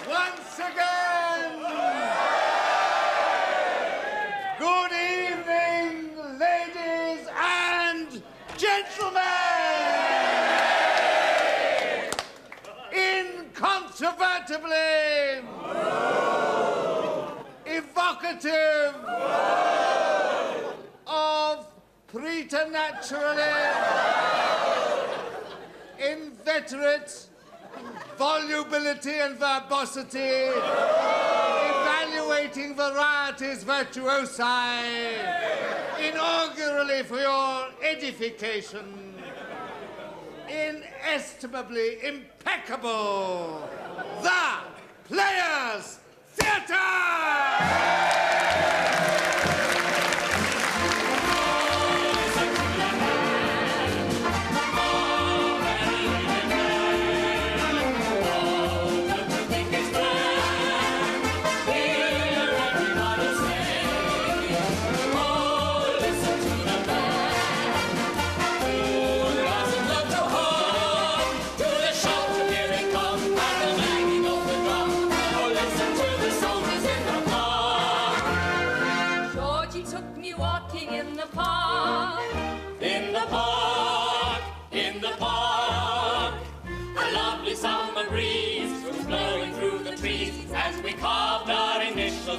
Once again, good evening, ladies and gentlemen. Incontrovertibly evocative of preternaturally inveterate volubility and verbosity, evaluating varieties virtuosi, inaugurally for your edification, inestimably impeccable, the Players' Theatre!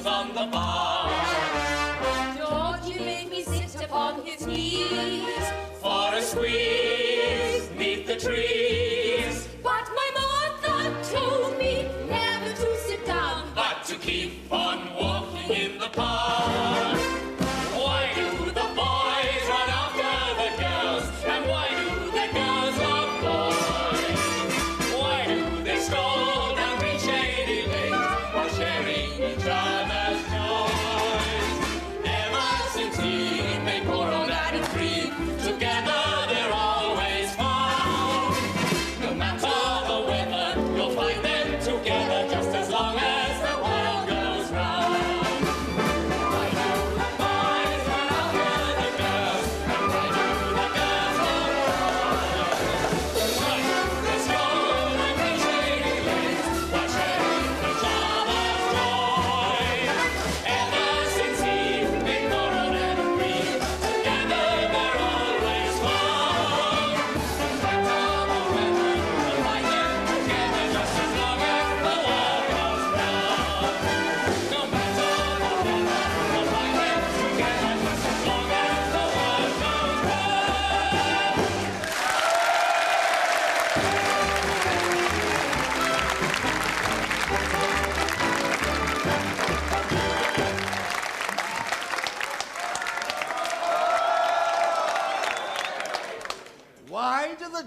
On the bar. Georgie made me sit upon his knees for a squeeze neath the trees. But my mother told me never to sit down, but to keep on walking in the park. Why do the boys run after the girls, and why do the girls love boys? Why do they stroll down green shady lanes while sharing each other?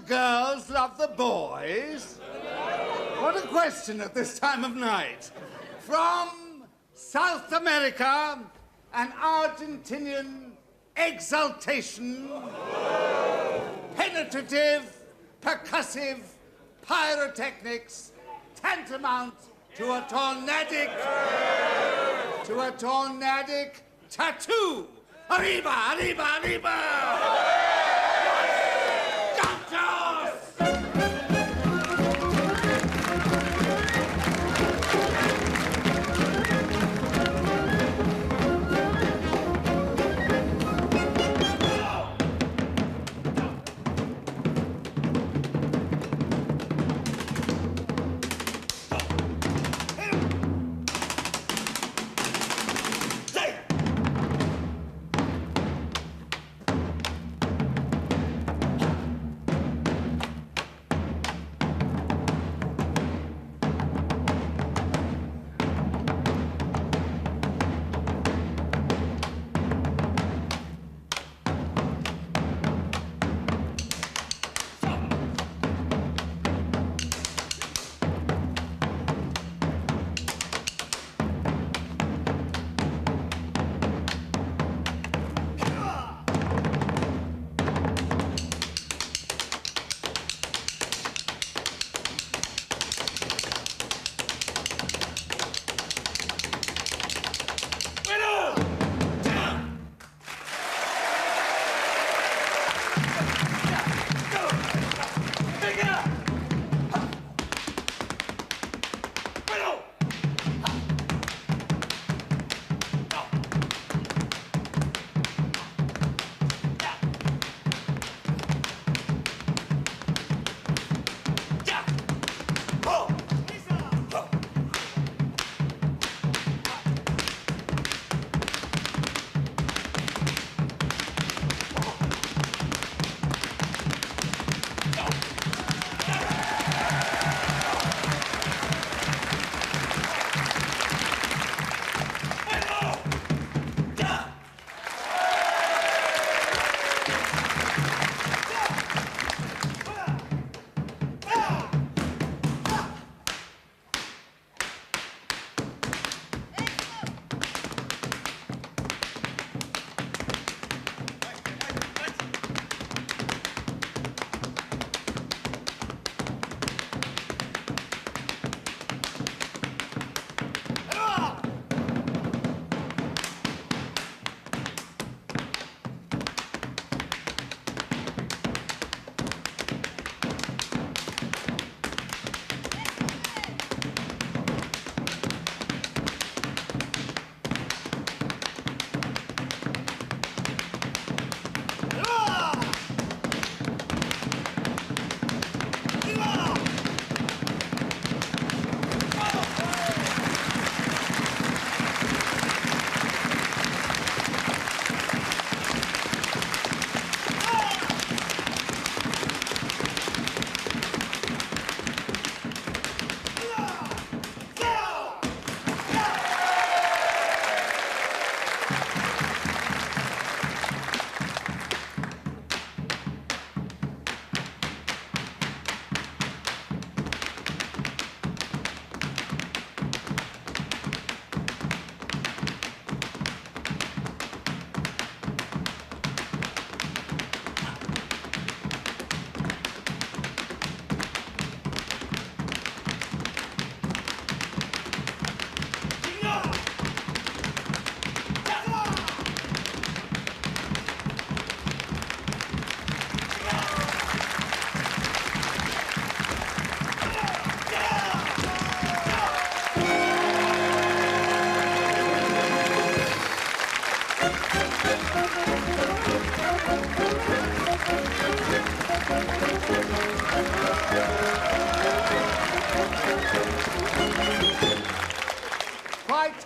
Girls love the boys? What a question at this time of night. From South America, an Argentinian exaltation, penetrative, percussive pyrotechnics, tantamount to a tornadic tattoo. Arriba, arriba, arriba!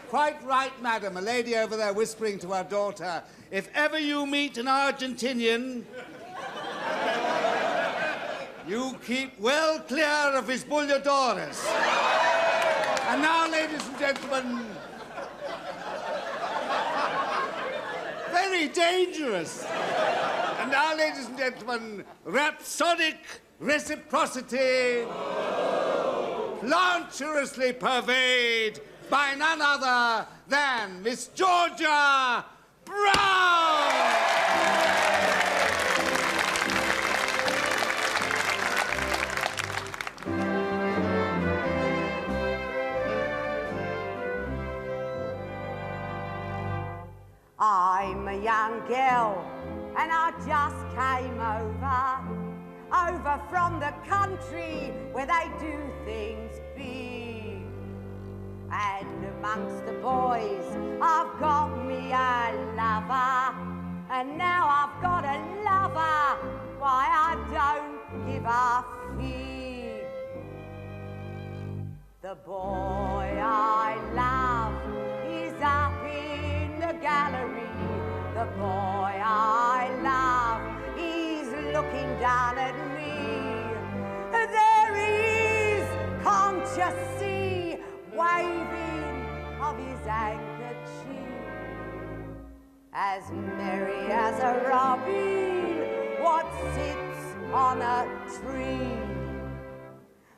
Quite right, madam. A lady over there whispering to her daughter, if ever you meet an Argentinian, you keep well clear of his bulladores. And now, ladies and gentlemen, very dangerous. And now, ladies and gentlemen, rhapsodic reciprocity, planturously purveyed by none other than Miss Georgia Brown! I'm a young girl and I just came over from the country where they do things big. And amongst the boys, I've got me a lover. And now I've got a lover, why I don't give a fig. The boy I love is up in the gallery. The boy I love, he's looking down at me. There he is, can't you see, waving of his handkerchief, as merry as a robin what sits on a tree.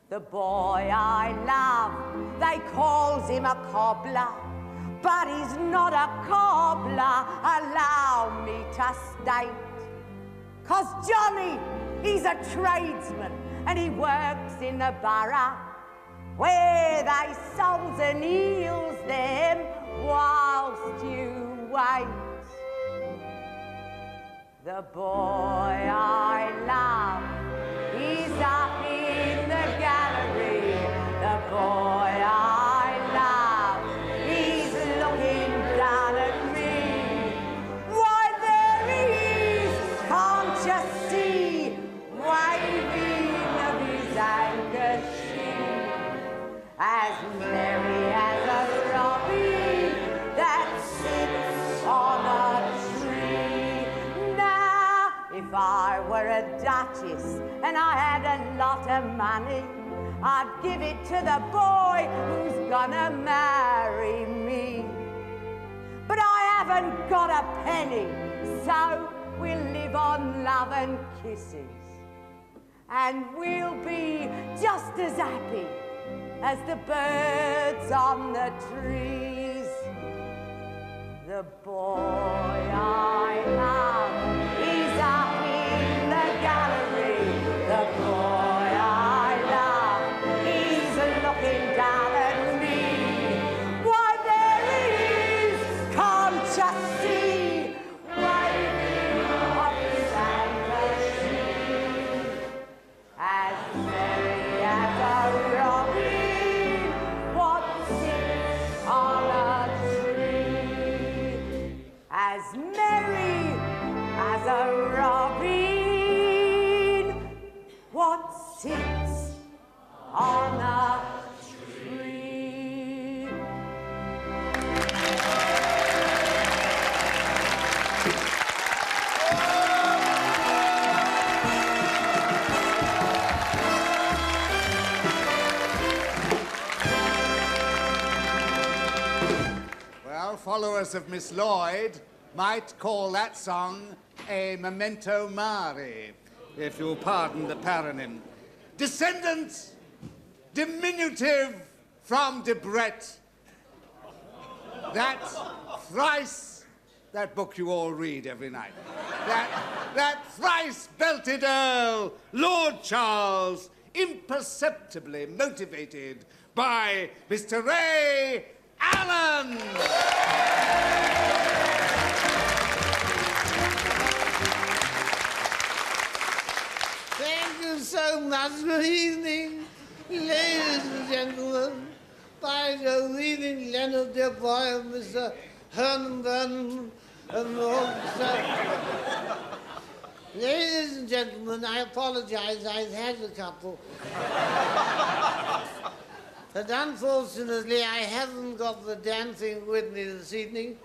The boy I love, they calls him a cobbler, but he's not a cobbler, allow me to state. 'Cause Johnny, he's a tradesman and he works in the borough, where they soles and heels them whilst you wait. The boy I love, he's up in the gallery. The boy I love, he's looking down at me. Why, there he is, can't you see, waving of his handkerchief, as merry as a robin that sits on a tree. Now, if I were a duchess and I had a lot of money, I'd give it to the boy who's gonna marry me. But I haven't got a penny, so we'll live on love and kisses, and we'll be just as happy as the birds on the trees. The boy I love, he's up in the gallery. The boy I love, he's looking down at me. Why, there he is, can't you see, waving of his handkerchief, as merry as a robin what sits on a tree. As merry as a robin what sits on a tree. Well, followers of Miss Lloyd might call that song a memento mori, if you'll pardon the paronym. Descendant, diminutive from Debrett. That thrice, that book you all read every night. That thrice belted Earl, Lord Charles, imperceptibly motivated by Mr. Ray Allen. Thank you so much. Good evening, ladies and gentlemen. By the reading Leonard Sachs and Mr. Herman And also, ladies and gentlemen, I apologize. I've had a couple. But unfortunately, I haven't got the dancing with me this evening.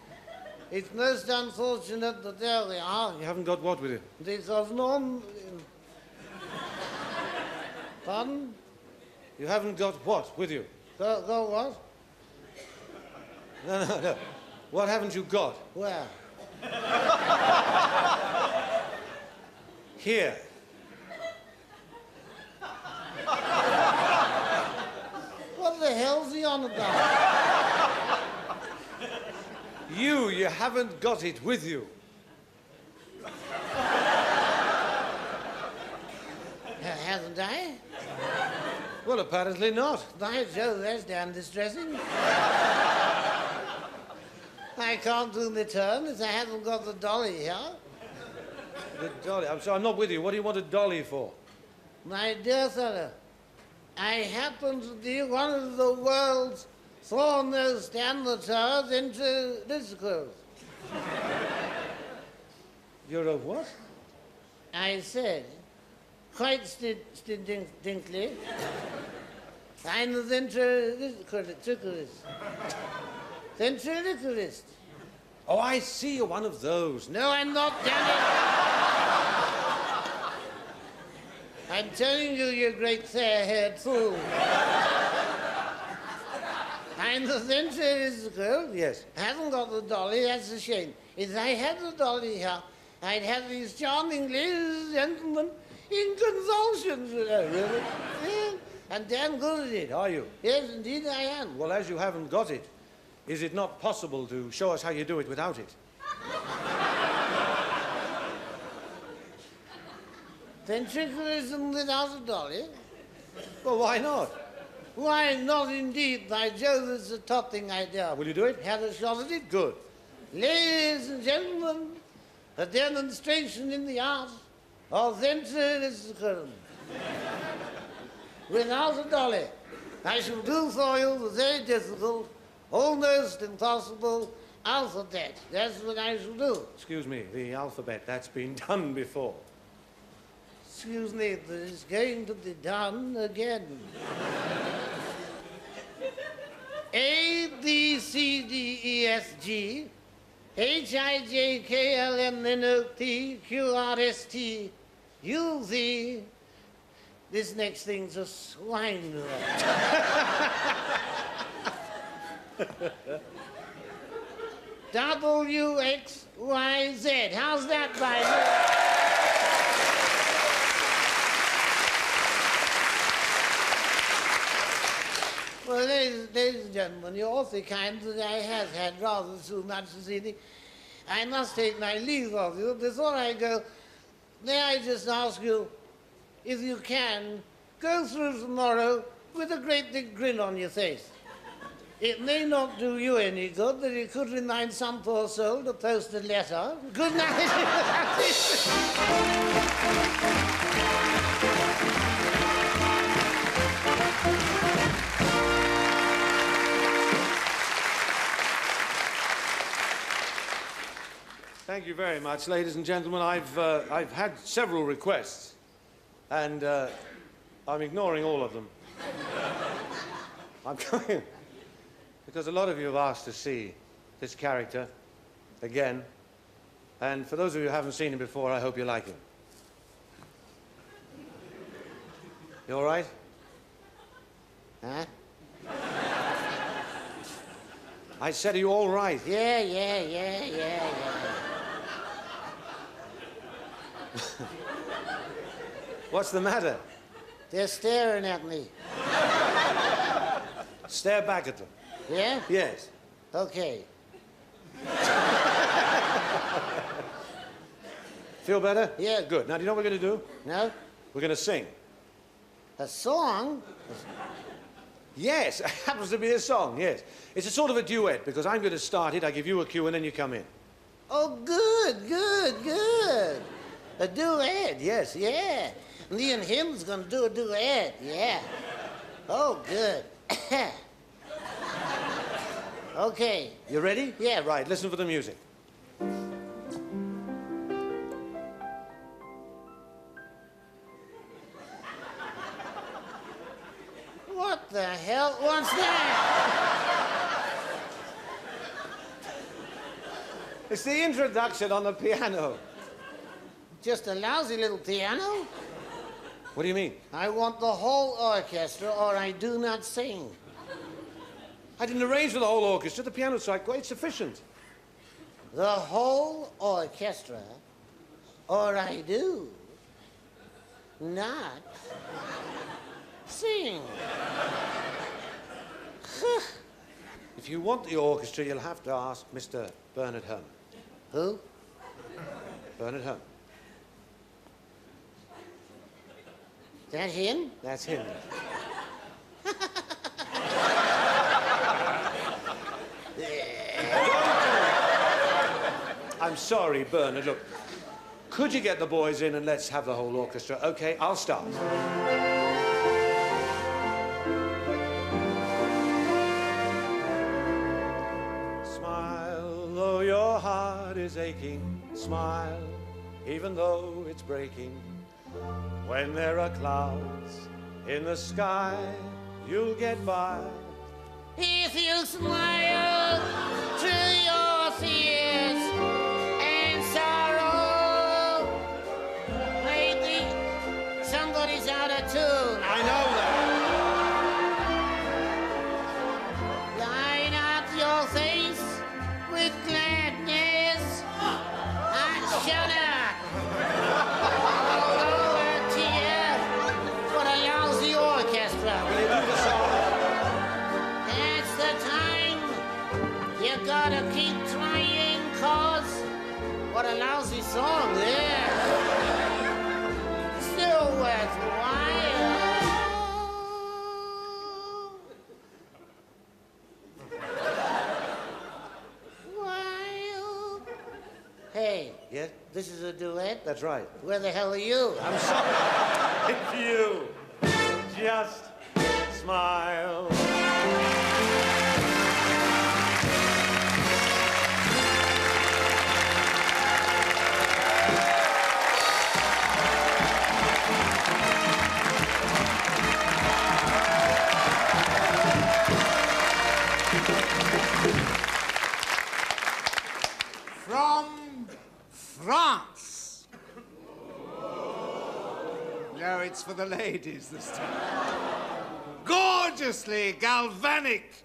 It's most unfortunate that there we are. You haven't got what with you? Because none... Pardon? You haven't got what with you? Go what? No. What haven't you got? Where? Here. What the hell's he on about? You haven't got it with you. Haven't I? Well, apparently not. By Jove, that's damn distressing. I can't do my turn if I haven't got the dolly here. The dolly. I'm not with you. What do you want a dolly for? My dear fellow, I happen to be one of the world's foremost amateurs into discourse. You're a what? I said, quite distinctly, I'm a ventriloquist. Oh, I see. You're one of those. No, I'm not, damn it. I'm telling you, you great fair-haired fool. I'm the ventriloquist girl. Yes. I haven't got the dolly, that's a shame. If I had the dolly here, I'd have these charming ladies and gentlemen in convulsions. Really? Yeah. I'm damn good at it. Are you? Yes, indeed I am. Well, as you haven't got it, is it not possible to show us how you do it without it? Ventriloquism without a dolly? Well, why not? Why not indeed? By Jove, it's a topping idea. Will you do it? Have a shot at it? Good. Ladies and gentlemen, a demonstration in the art of ventriloquism. Without a dolly, I shall do for you the very difficult, almost impossible alphabet. That's what I shall do. Excuse me, the alphabet, that's been done before. Excuse me, but it's going to be done again. A, B, C, D, E, F, G, H, I, J, K, L, M, N, O, P, Q, R, S, T, U, V. This next thing's a swine word. W, X, Y, Z. How's that, by the Well, ladies and gentlemen, you're awfully kind that I have had rather too much this evening. I must take my leave of you. Before I go, may I just ask you, if you can, go through tomorrow with a great big grin on your face. It may not do you any good, but it could remind some poor soul to post a letter. Good night. Thank you very much, ladies and gentlemen. I've had several requests, and I'm ignoring all of them. I'm going because a lot of you have asked to see this character again, and for those of you who haven't seen him before, I hope you like him. You all right? Huh? I said, are you all right? Yeah. What's the matter? They're staring at me. Stare back at them. Yeah? Yes. Okay. Feel better? Yeah. Good. Now, do you know what we're going to do? No? We're going to sing. A song? Yes, it happens to be a song, yes. It's a sort of a duet, because I'm going to start it, I give you a cue, and then you come in. Oh, good. A duet, yes, yeah. Me and him's gonna do a duet, yeah. Oh, good. Okay. You ready? Yeah. Right, listen for the music. hell wants that? It's the introduction on the piano. Just a lousy little piano? What do you mean? I want the whole orchestra or I do not sing. I didn't arrange for the whole orchestra. The piano's quite sufficient. The whole orchestra or I do not sing. If you want the orchestra, you'll have to ask Mr. Bernard Hum. Who? Bernard Hum. That him? That's him. I'm sorry, Bernard. Look, could you get the boys in and let's have the whole orchestra? Okay, I'll start. Smile, though your heart is aching. Smile, even though it's breaking. When there are clouds in the sky, you'll get by. If you smile through your fears and sorrow, maybe somebody's out of tune. I know that. Line up your face with gladness and shut up. Although a tear for a lousy orchestra. Will you do the song? That's the time you gotta keep trying, cause what a lousy song there. Still worthwhile. While. Hey, Yeah, this is a duet? that's right. Where the hell are you? I'm sorry. If you just smile. From France. No, it's for the ladies this time. Gorgeously galvanic,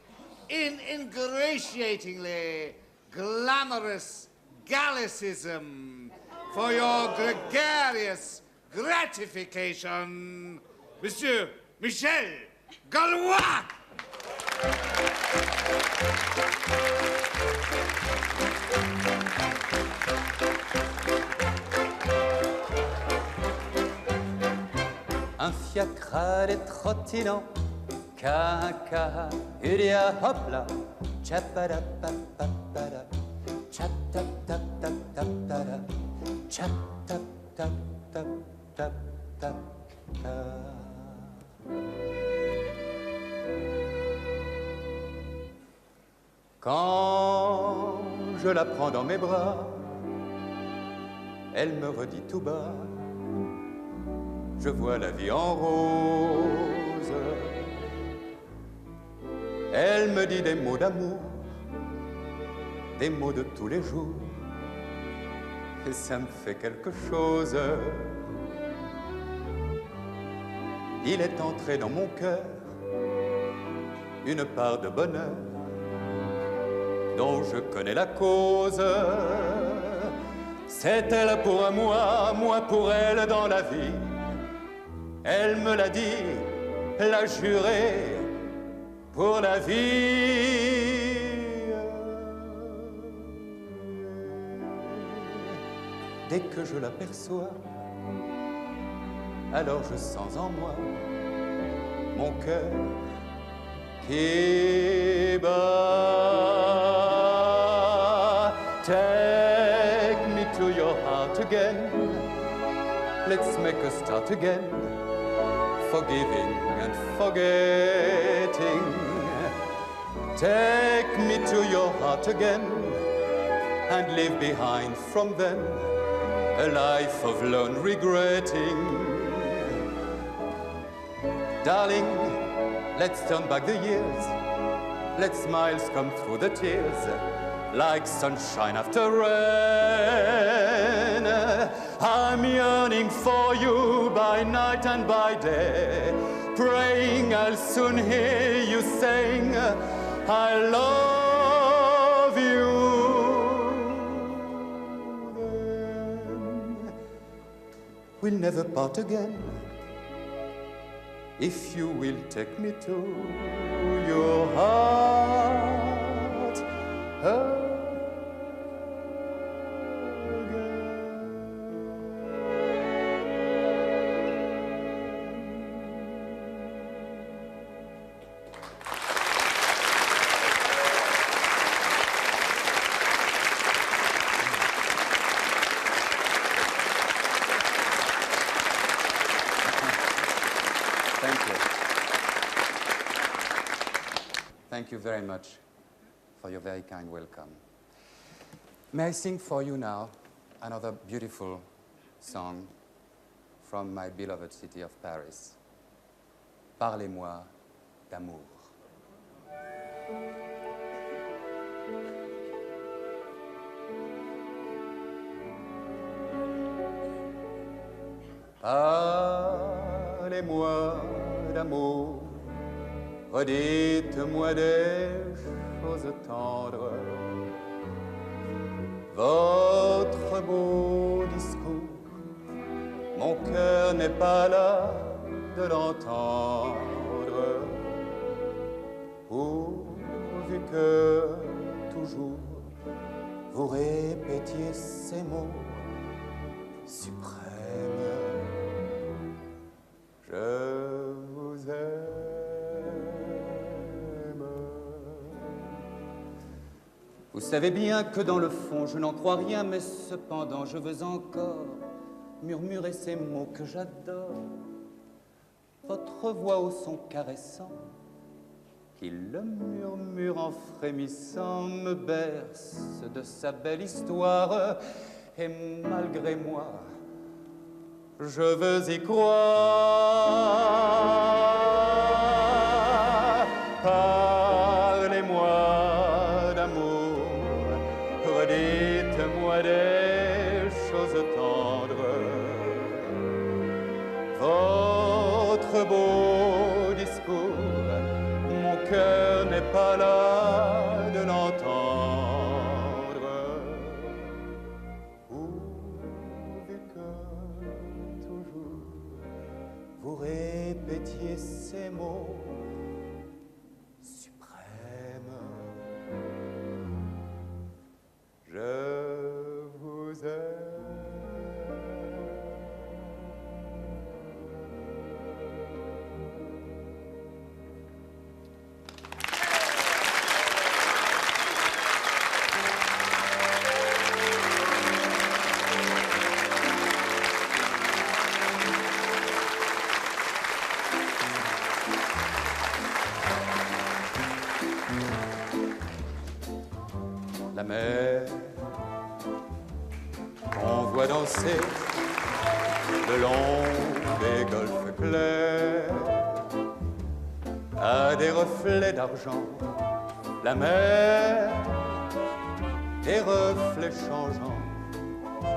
ingratiatingly glamorous Gallicism for your gregarious gratification, Monsieur Michel Gallois. Un fiacre allait trottinant, caca, ulia hopla, chapadapapapara, chataptaptaptaptara, chataptaptaptaptaptap. Quand je la prends dans mes bras, elle me redit tout bas, je vois la vie en rose. Elle me dit des mots d'amour, des mots de tous les jours, et ça me fait quelque chose. Il est entré dans mon cœur une part de bonheur dont je connais la cause. C'est elle pour moi, moi pour elle dans la vie. Elle me l'a dit, l'a juré pour la vie. Dès que je l'aperçois, alors je sens en moi mon cœur qui bat. Take me to your heart again. Let's make a start again. Forgiving and forgetting. Take me to your heart again and leave behind from then a life of lone regretting. Darling, Let's turn back the years. Let smiles come through the tears, like sunshine after rain. I'm yearning for you by night and by day, praying I'll soon hear you saying, I love you. Then we'll never part again, if you will take me to your heart again. Thank you. Thank you very much for your very kind welcome. May I sing for you now another beautiful song from my beloved city of Paris. Parlez-moi d'amour. Parlez-moi d'amour, redites-moi des choses tendres. Votre beau discours, mon cœur n'est pas là de l'entendre. Pourvu que toujours vous répétiez ces mots suprêmes. Je vous aime. Vous savez bien que dans le fond, je n'en crois rien, mais cependant, je veux encore murmurer ces mots que j'adore. Votre voix au son caressant, qui le murmure en frémissant, me berce de sa belle histoire, et malgré moi, je veux y croire. Parlez-moi d'amour, redites-moi des choses tendres. Votre beau discours, mon cœur n'est pas là de l'entendre. Vous répétiez ces mots suprêmes. Je vous aime. La mer qu'on voit danser le long des golfes clairs a des reflets d'argent. La mer, des reflets changeants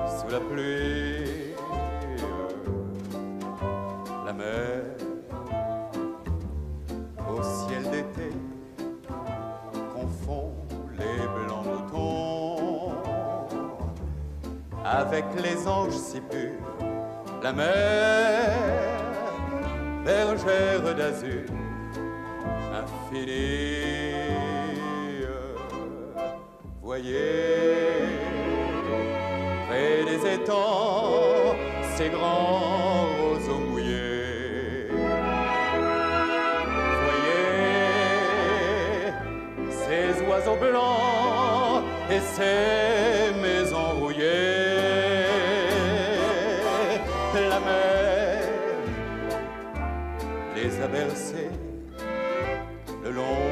sous la pluie. La mer au ciel d'été confond les blancs moutons avec les anges si purs. La mer, bergère d'azur infinie. Voyez près des étangs ces grands roseaux mouillés. Voyez ces oiseaux blancs et ces maisons rouillées. La mer les a bercés le long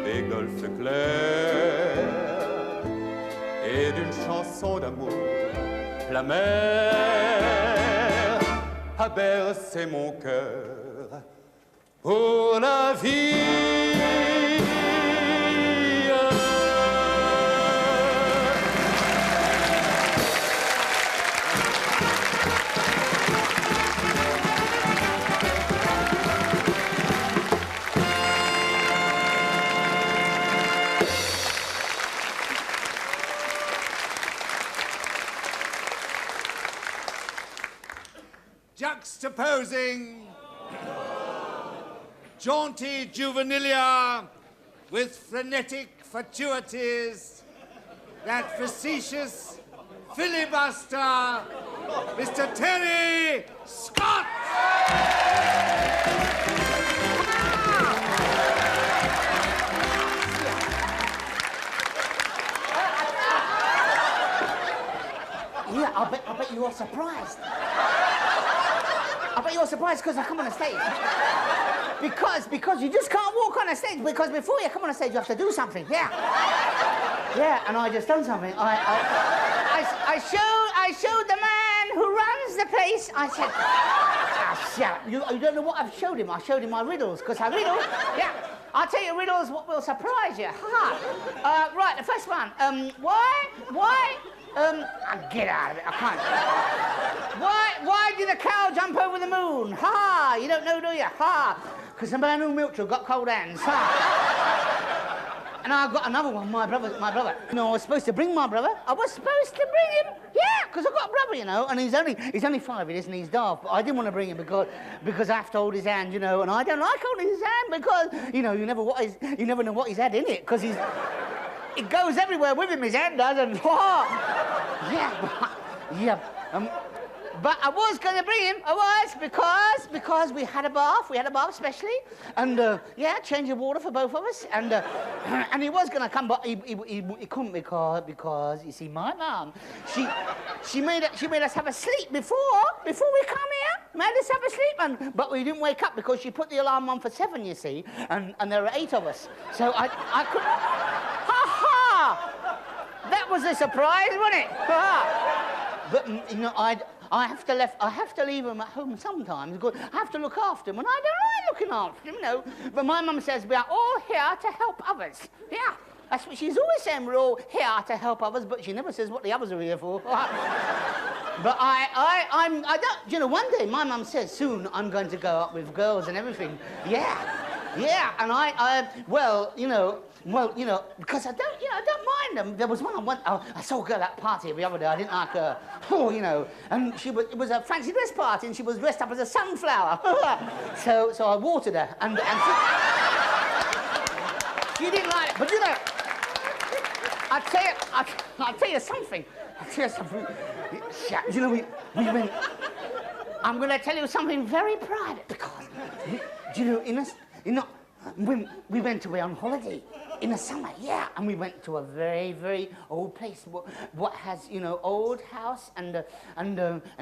des golfes clairs, et d'une chanson d'amour, la mer a bercé mon cœur pour la vie. Juxtaposing jaunty juvenilia with frenetic fatuities, that facetious filibuster, Mr. Terry Scott! Yeah, I bet you are surprised. I bet you're surprised because I come on a stage. Because you just can't walk on a stage, because before you come on a stage you have to do something, yeah. Yeah, and I just done something. I showed the man who runs the place, I said, shut up. You don't know what I've showed him. I showed him my riddles, because I riddle, yeah. I'll tell you riddles what will surprise you. Right, the first one. Get out of it, I can't. Why did a cow jump over the moon? Ha! You don't know, do you? Ha! Because the man who milked her got cold hands. Ha! And I've got another one, my brother. No, I was supposed to bring my brother. I was supposed to bring him. Yeah, because I've got a brother, you know, and he's only 5, he isn't, he's daft, but I didn't want to bring him because I have to hold his hand, you know, and I don't like holding his hand because, you know, you never know what he's had in it, because it goes everywhere with him, his hand does, and but I was going to bring him, because we had a bath especially, and change of water for both of us, and he was going to come, but he couldn't because you see, my mum, she made us have a sleep before we come here, made us have a sleep, but we didn't wake up because she put the alarm on for 7, you see, and there were 8 of us, so I couldn't. That was a surprise, wasn't it? But you know, I have to leave him at home sometimes because I have to look after him, and I don't like looking after him, you know. But my mum says we are all here to help others. Yeah, that's what she's always saying. We're all here to help others, but she never says what the others are here for. But I don't. You know, one day my mum says soon I'm going to go up with girls and everything. Yeah, and well, you know, because I don't mind them. There was one I saw a girl at a party the other day. I didn't like her. Oh, you know, and it was a fancy dress party, and she was dressed up as a sunflower. so I watered her, and she didn't like it. But you know, I'll tell you something. You know, we went. I'm going to tell you something very private because, you know, when we went away on holiday in the summer, yeah, and we went to a very, very old place. What has, you know, old house and it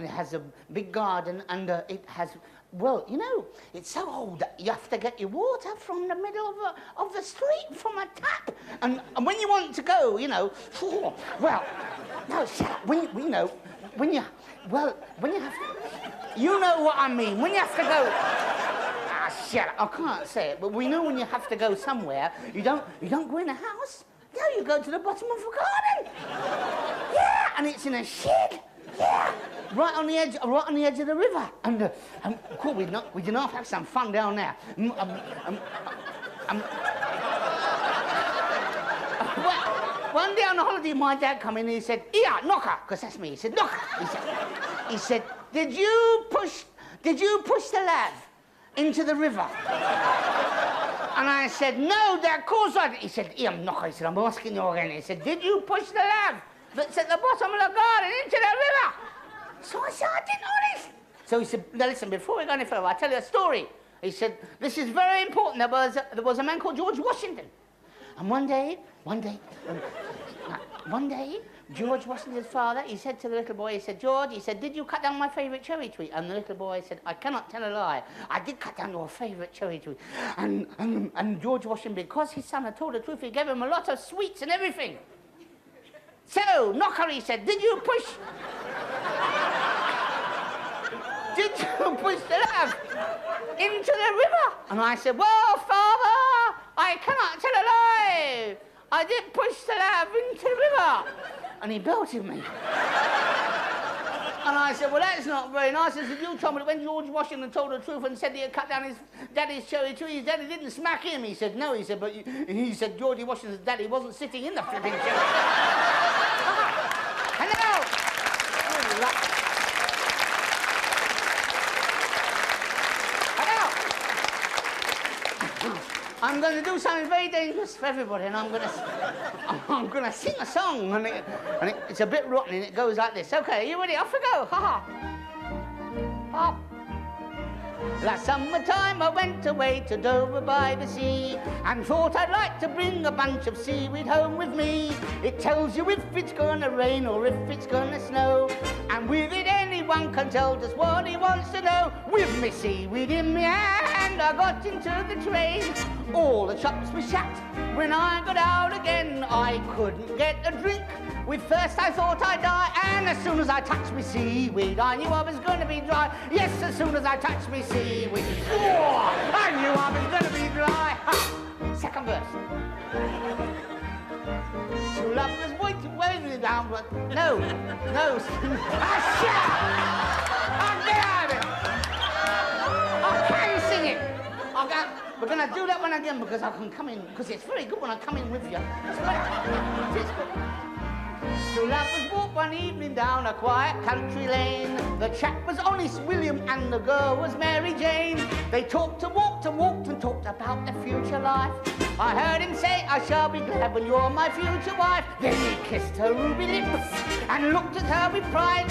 has a big garden and it has, well, you know, it's so old that you have to get your water from the middle of the street from a tap. And when you want to go, you know, well, no, shut up. When you have to, you know what I mean. When you have to go. Shut up, I can't say it, but we know when you have to go somewhere, you don't go in a house. No, you go to the bottom of a garden. Yeah, and it's in a shed. Yeah, right on the edge of the river. And of course, we did not have some fun down there. One day on the holiday, my dad come in and he said, "Here, knocker," because that's me. He said, "Knocker." He said, "Did you push the lad into the river?" And I said, "No, Dad, of course I did." He said, "Ian, knocker." He said, "I'm asking you again." He said, "Did you push the lad that's at the bottom of the garden into the river?" So I said, "I didn't know this." So he said, "Now listen, before we go any further, I'll tell you a story." He said, "This is very important. There was a man called George Washington. And one day, George Washington's father, he said to the little boy, he said, "George," he said, "did you cut down my favourite cherry tree?" And the little boy said, "I cannot tell a lie. I did cut down your favourite cherry tree." And George Washington, because his son had told the truth, he gave him a lot of sweets and everything. So, knocker, he said, did you push the lad into the river. And I said, well, Father, I cannot tell a lie. I did push the lad into the river. And he belted me. And I said, well, that's not very nice. I said, you told me that when George Washington told the truth and said he had cut down his daddy's cherry tree, his daddy didn't smack him. He said, no. He said, but he said George Washington's daddy wasn't sitting in the flipping cherry. Hello. I'm going to do something very dangerous for everybody, and I'm going to sing a song, and it's a bit rotten, and it goes like this. Okay, are you ready? Off we go. Ha ha. Hop. Last summertime I went away to Dover by the sea and thought I'd like to bring a bunch of seaweed home with me. It tells you if it's gonna rain or if it's gonna snow, and with it anyone can tell just what he wants to know. With me seaweed in my hand I got into the train. All the shops were shut. When I got out again I couldn't get a drink. With thirst I thought I'd die, and as soon as I touched me seaweed I knew I was going to be dry. Yes, as soon as I touched me seaweed, oh, I knew I was going to be dry. Ha. Second verse. Two lovers waving down, but no. Ah, shit! Oh, get out of it! I can sing it. We're going to do that one again because I can come in, because it's very good when I come in with you. It's good. Two lovers walked one evening down a quiet country lane. The chap was honest William and the girl was Mary Jane. They talked and walked and talked about their future life. I heard him say, I shall be glad when you're my future wife. Then he kissed her ruby lips and looked at her with pride.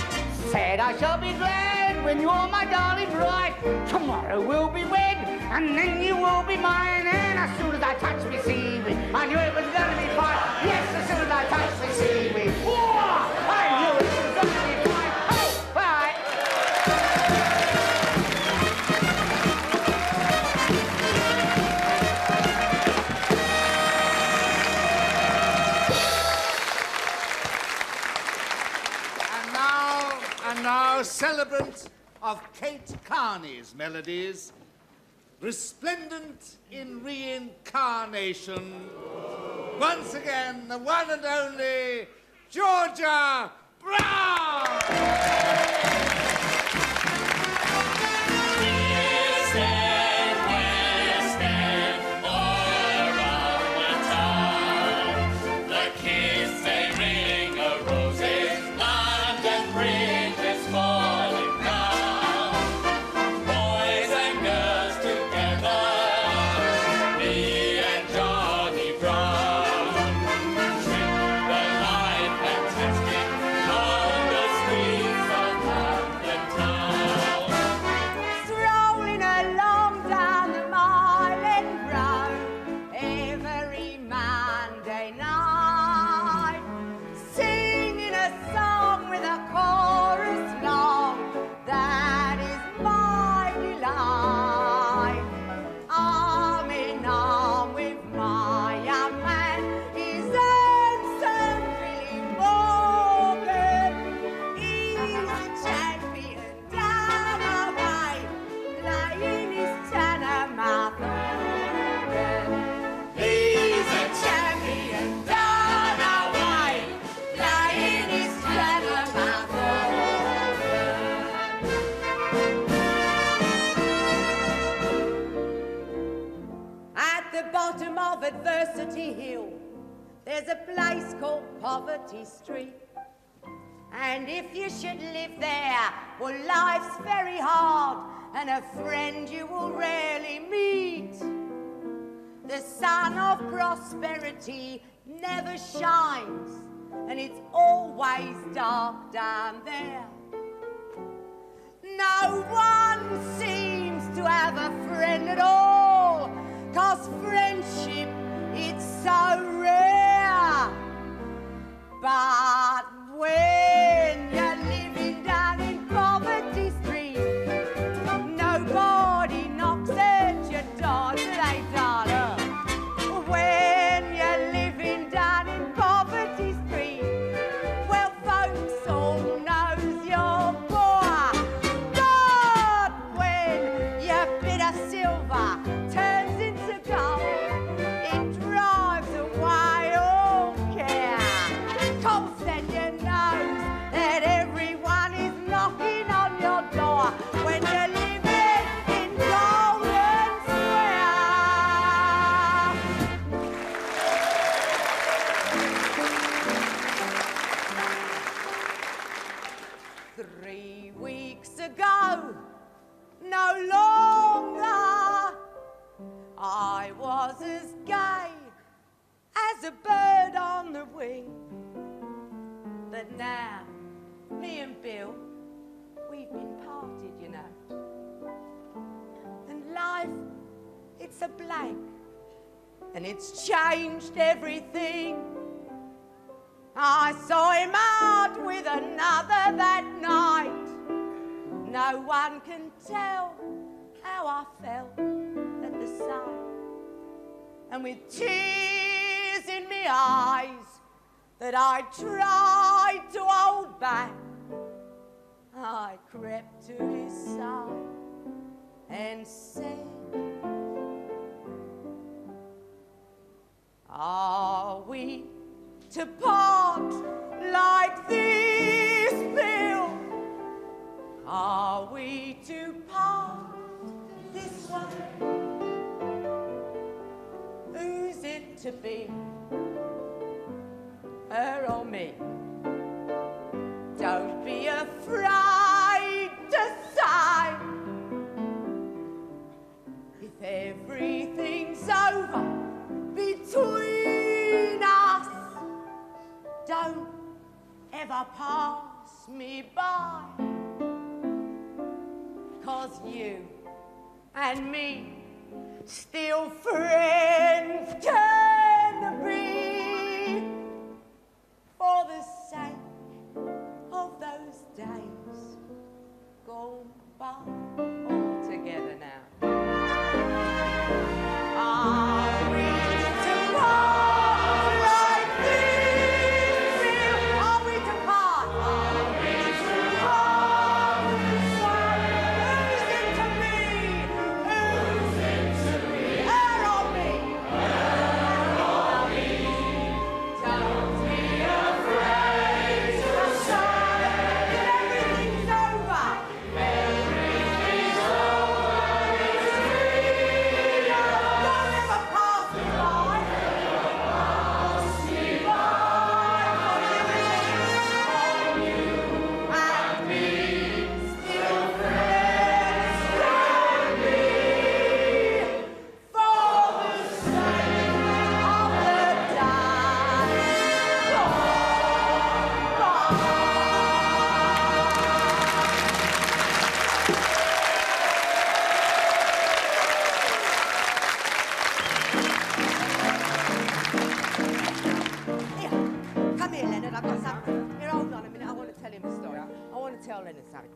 Said, I shall be glad when you're my darling bride. Tomorrow we'll be wed and then you will be mine. And as soon as I touched me seaweed, I knew it was going to be fine. Yes, as soon as I touched me seaweed, whoa, I knew it was going to be fine. Oh, bye. And now, celebrant of Kate Carney's melodies, resplendent in reincarnation, once again, the one and only Georgia Brown! Adversity Hill, there's a place called Poverty Street, and if you should live there, well, life's very hard and a friend you will rarely meet. The sun of prosperity never shines and it's always dark down there. No one seems to have a friend at all, 'cause friendship, it's so rare. But when you're living down in Poverty Street, nobody knocks at your door, do they, darling? When you're living down in Poverty Street, well, folks all knows you're poor. But when you're bitter wing. But now, me and Bill, we've been parted, you know. And life, it's a blank. And it's changed everything. I saw him out with another that night. No one can tell how I felt at the sight. And with tears in my eyes that I tried to hold back, I crept to his side and said, are we to part like this, Bill? Are we to part this way? Who's it to be? Her or me? Don't be afraid to say if everything's over between us. Don't ever pass me by, 'cause you and me still friends can be, for the sake of those days gone by. All together now. Are we to part like this? Are we to part? Are we to part this way? Who's it to me? Who's it to me? Her or me? Her or me? Don't be afraid to say that everything's over. Everything's over between us. Don't ever pass me by. Pass me by. For you and me still friends can be, for the sake of the days gone by. Here, come here, Leonard. I've got something. Here, hold on a minute. I want to tell him a story. I want to tell Leonard something.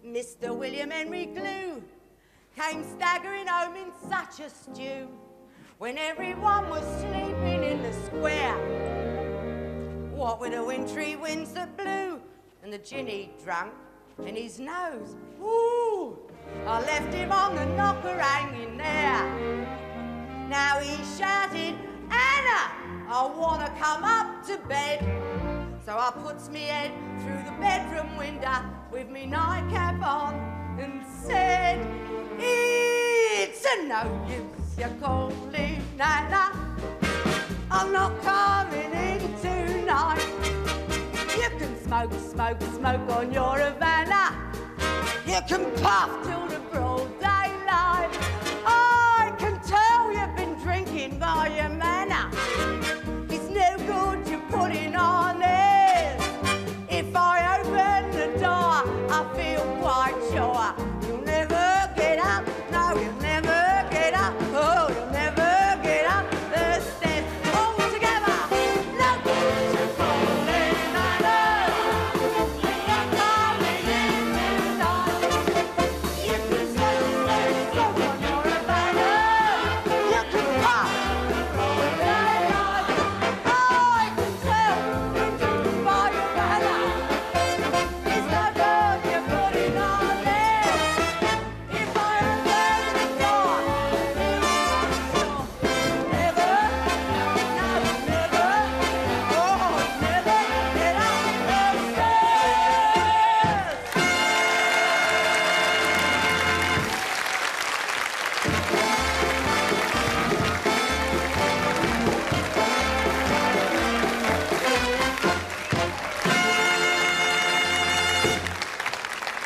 Mr. William Henry Glue came staggering home in such a stew when everyone was sleeping in the square. What with the wintry winds that blew and the gin he drunk in his nose. Ooh, I left him on the knocker hanging there. Now he shouted, Anna, I want to come up to bed. So I puts me head through the bedroom window with me nightcap on and said, it's a no use you calling Nana. I'm not coming in tonight. You can smoke, smoke, smoke on your Havana. You can puff till the broad daylight. I can tell you've been drinking by your manner. It's no good you putting on airs. If I open the door, I feel quite sure you'll never get up. No, you'll never get up. Oh, you'll never get up the stairs. All together. No good you calling Nana. You're coming in tonight. You can smoke on your Havana. You can puff all daylight. I can tell you're drinking by your manner. It's no good you putting on airs. If I open the door, you'll never, no, never, oh, never get up the stairs.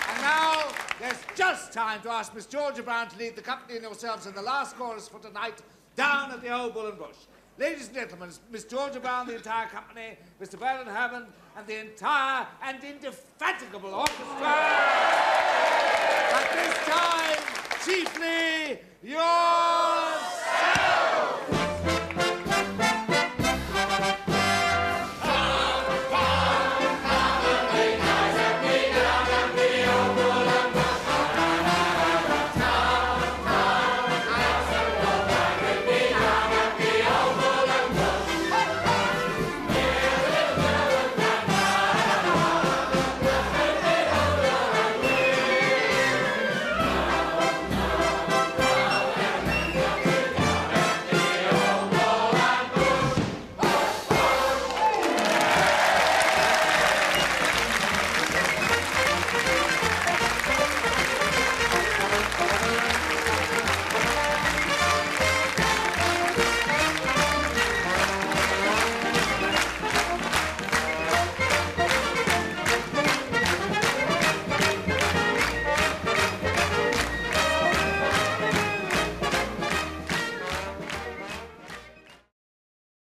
And now, there's just time to ask Miss Georgia Brown to lead the company and yourselves in the last chorus for tonight, down at the Old Bull and Bush. Ladies and gentlemen, Miss Georgia Brown, the entire company, Mr. Baron Hammond, and the entire and indefatigable orchestra. At this time, chiefly yours.